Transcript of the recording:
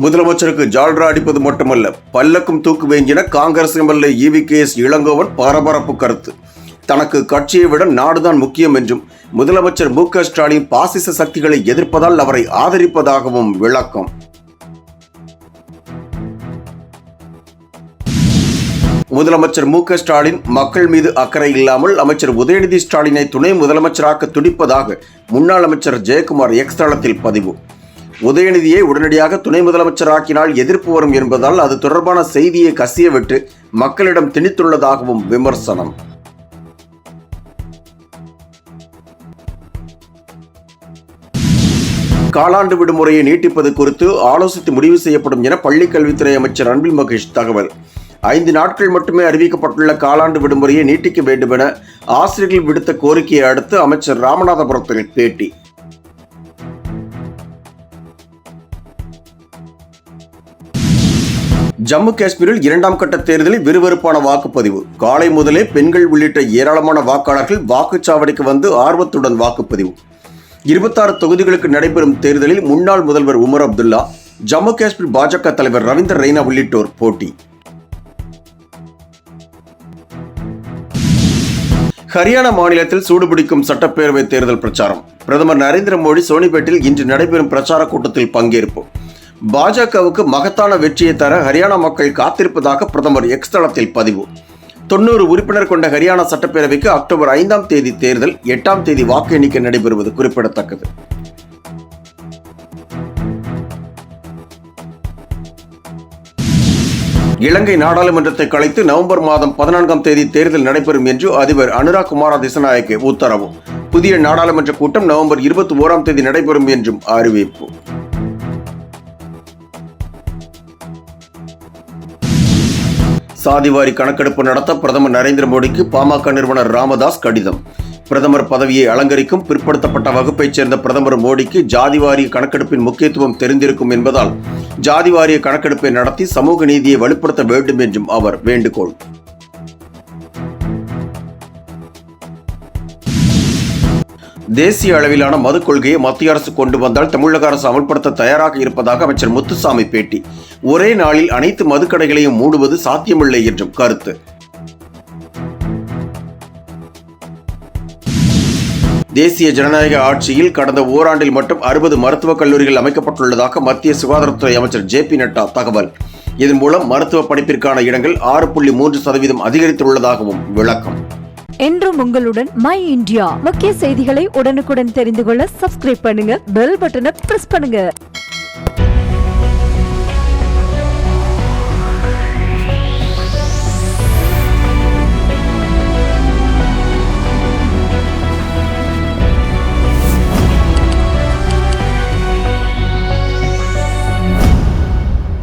முதலமைச்சருக்கு ஜால்ரா அடிப்பது மட்டுமல்ல, பல்லக்கும் தூக்குவேன் என காங்கிரஸ் எம்எல்ஏ EVKS இளங்கோவன் பரபரப்பு கருத்து. தனக்கு கட்சியை விட நாடுதான் முக்கியம் என்றும், முதலமைச்சர் MK ஸ்டாலின் பாசிச சக்திகளை எதிர்ப்பதால் அவரை ஆதரிப்பதாகவும் விளக்கம். முதலமைச்சர் MK ஸ்டாலின் மக்கள் மீது அக்கறை இல்லாமல் அமைச்சர் உதயநிதி ஸ்டாலினை துணை முதலமைச்சராக்க துடிப்பதாக முன்னாள் அமைச்சர் ஜெயக்குமார் X தளத்தில் பதிவு. உதயநிதியை உடனடியாக துணை முதலமைச்சராக்கினால் எதிர்ப்பு வரும் என்பதால் அது தொடர்பான செய்தியை கசியவிட்டு மக்களிடம் திணித்துள்ளதாகவும் விமர்சனம். காலாண்டு விடுமுறையை நீட்டிப்பது குறித்து ஆலோசித்து முடிவு செய்யப்படும் என பள்ளிக்கல்வித்துறை அமைச்சர் அன்பில் மகேஷ் தகவல். 5 நாட்கள் மட்டுமே அறிவிக்கப்பட்டுள்ள காலாண்டு விடுமுறையை நீட்டிக்க வேண்டும் என ஆசிரியர்கள் விடுத்த கோரிக்கையை அடுத்து அமைச்சர் ராமநாதபுரத்தில் பேட்டி. ஜம்மு காஷ்மீரில் 2ஆம் கட்ட தேர்தலில் விறுவிறுப்பான வாக்குப்பதிவு. காலை முதலே பெண்கள் உள்ளிட்ட ஏராளமான வாக்காளர்கள் வாக்குச்சாவடிக்கு வந்து ஆர்வத்துடன் வாக்குப்பதிவு. 26 தொகுதிகளுக்கு நடைபெறும் தேர்தலில் முன்னாள் முதல்வர் உமர் அப்துல்லா, ஜம்மு காஷ்மீர் பாஜக தலைவர் ரவீந்தர் ரெய்னா உள்ளிட்டோர் போட்டி. ஹரியானா மாநிலத்தில் சூடுபிடிக்கும் சட்டப்பேரவை தேர்தல் பிரச்சாரம். பிரதமர் நரேந்திர மோடி சோனிபேட்டில் இன்று நடைபெறும் பிரச்சார கூட்டத்தில் பங்கேற்பு. பாஜகவுக்கு மகத்தான வெற்றியை தர ஹரியானா மக்கள் காத்திருப்பதாக பிரதமர் X தளத்தில் பதிவு. 90 உறுப்பினர் கொண்ட ஹரியானா சட்டப்பேரவைக்கு அக்டோபர் 5ஆம் தேதி தேர்தல், 8ஆம் தேதி வாக்கு எண்ணிக்கை நடைபெறுவது குறிப்பிடத்தக்கது. இலங்கை நாடாளுமன்றத்தை கலைத்து நவம்பர் மாதம் 14ஆம் தேதி தேர்தல் நடைபெறும் என்று அதிபர் அனுராக் குமார திசநாயக்கே உத்தரவு. புதிய நாடாளுமன்ற கூட்டம் நவம்பர் 21ஆம் தேதி நடைபெறும் என்றும் அறிவிப்பு. சாதிவாரி கணக்கெடுப்பு நடத்த பிரதமர் நரேந்திர மோடிக்கு பாமக நிறுவனர் ராமதாஸ் கடிதம். பிரதமர் பதவியை அலங்கரிக்கும் பிற்படுத்தப்பட்ட வகுப்பைச் சேர்ந்த பிரதமர் மோடிக்கு ஜாதிவாரிய கணக்கெடுப்பின் முக்கியத்துவம் தெரிந்திருக்கும் என்பதால் ஜாதிவாரிய கணக்கெடுப்பை நடத்தி சமூக நீதியை வலுப்படுத்த வேண்டும் என்றும் அவர் வேண்டுகோள். தேசிய அளவிலான மது கொள்கையை மத்திய அரசு கொண்டு வந்தால் தமிழக அரசு அமல்படுத்த தயாராக இருப்பதாக அமைச்சர் முத்துசாமி பேட்டி. ஒரே நாளில் அனைத்து மதுக்கடைகளையும் மூடுவது சாத்தியமில்லை என்றும் கருத்து. தேசிய ஜனநாயக ஆட்சியில் கடந்த ஓராண்டில் மட்டும் 60 மருத்துவக் கல்லூரிகள் அமைக்கப்பட்டுள்ளதாக மத்திய சுகாதாரத்துறை அமைச்சர் JP நட்டா தகவல். இதன் மூலம் மருத்துவ படிப்பிற்கான இடங்கள் 6.3% அதிகரித்துள்ளதாகவும் விளக்கம். என்றும் உங்களுடன் மை இந்தியா. முக்கிய செய்திகளை உடனுக்குடன் தெரிந்து கொள்ள சப்ஸ்கிரைப் பண்ணுங்க, பெல் பட்டனை பிரஸ் பண்ணுங்க.